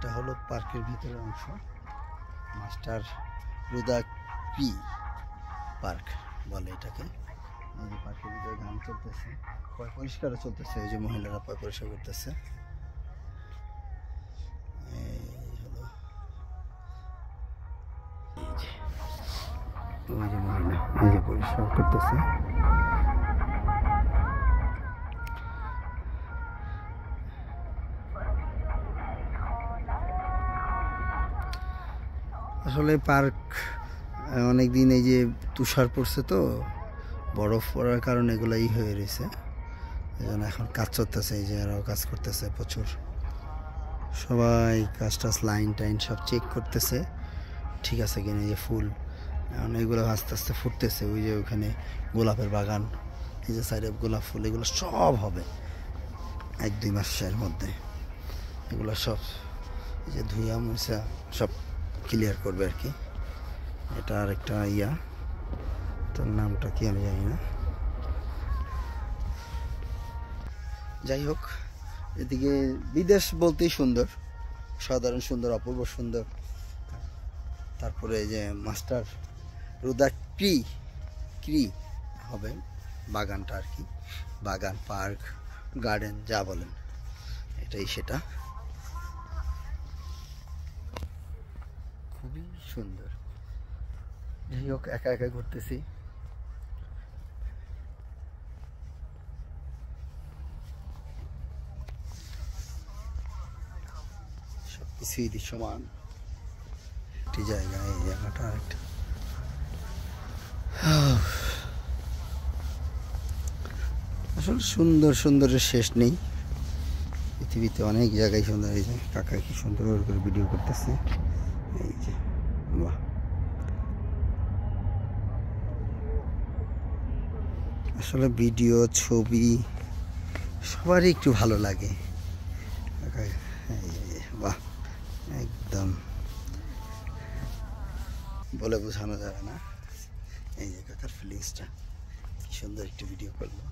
এটা হলো পার্কের ভিতরের অংশ, মাস্টার রুদা পি পার্ক বলে এটাকে। এই যে পার্কের ভিতরে গান চলতেছে, পয় পরিষ্কারও চলতেছে, এই যে মহিলারা পয় পরিষ্কার করতেছে। এই হলো ওই যে মহিলা এই যে পরিষ্কার করতেছে। আসলে পার্ক অনেকদিন এই যে তুষার পড়ছে তো, বরফ পড়ার কারণে এগুলাই হয়ে রয়েছে। এই জন্য এখন কাজ চলতেছে, এই যে আরও কাজ করতেছে প্রচুর, সবাই কাজ টাজ লাইন টাইন সব চেক করতেছে ঠিক আছে কিনা। এই যে ফুল এখন এগুলো আস্তে আস্তে ফুটতেছে, ওই যে ওখানে গোলাপের বাগান, এই যে সাইডে গোলাপ ফুল, এগুলো সব হবে 1-2 মাসের মধ্যে। এগুলো সব এই যে ধুইয়া মুছা সব ক্লিয়ার করবে আর কি। এটা আর একটা ইয়া, এটার নামটা কি আমি জানি না। যাই হোক, এদিকে বিদেশ বলতেই সুন্দর, সাধারণ সুন্দর, অপূর্ব সুন্দর। তারপরে এই যে মাস্টার রুদা ক্রি হবে বাগানটা আর কি, বাগান পার্ক গার্ডেন যা বলেন এটাই সেটা, খুবই সুন্দর। যাই হোক, একা একা ঘুরতেছি। সব কিছুই দৃশ্যমান একটি জায়গা, এই জায়গাটা আরেকটা। আসলে সুন্দর সুন্দরের শেষ নেই, পৃথিবীতে অনেক জায়গায় সুন্দর। এই যে কাকা কি সুন্দর করে ভিডিও করতেছে, এই যে বাহ। আসলে ভিডিও ছবি সবারই একটু ভালো লাগে, বাহ একদম বলে বোঝানো যাবে না। এই যে কাকার ফিলিংসটা, কি সুন্দর একটু ভিডিও করলো।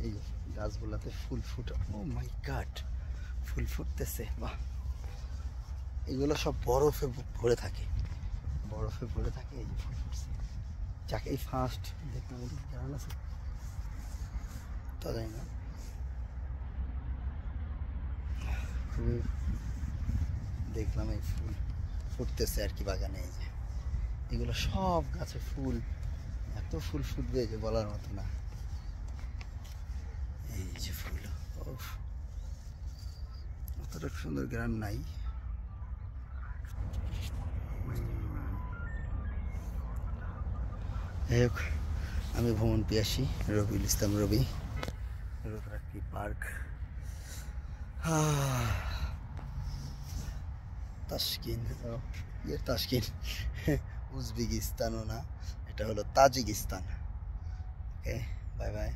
এই গাছগুলাতে ফুল ফুটে, ও মাই গড, ফুল ফুটতেছে, বাহ। এগুলো সব বরফে ভরে থাকে, বরফে ভরে থাকে। এই যে ফুল ফুটছে, যাকে এই ফার্স্ট দেখলাম, জানা আছে তা জানি না, খুবই দেখলাম এই ফুল ফুটতেছে আর কি বাগানে। এই যে এগুলো সব গাছে ফুল, এত ফুল ফুটবে যে বলার মতো না। এই যে ফুল, অতটা সুন্দর গ্রাম নাই। যাই হোক, আমি ভ্রমণ পিয়াসী রবিউল ইসলাম রবি, রুদ্রাক্ষী পার্ক, তাসকিন, তাসকিন উজবেকিস্তানও না, এটা হলো তাজিকিস্তান। ওকে, বাই বাই।